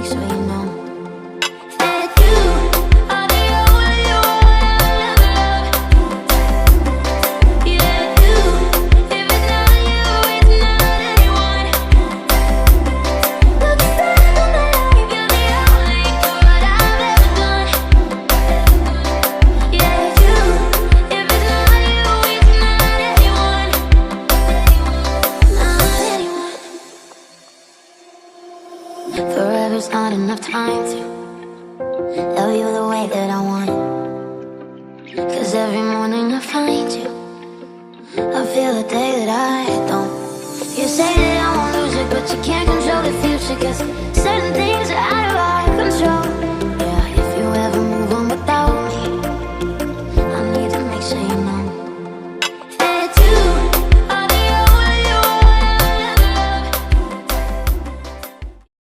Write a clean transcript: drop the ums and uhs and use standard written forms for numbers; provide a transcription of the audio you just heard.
so you know. Forever's not enough time to love you the way that I want. 'Cause every morning I find you, I feel the day that I don't. You say that I won't lose it, but you can't control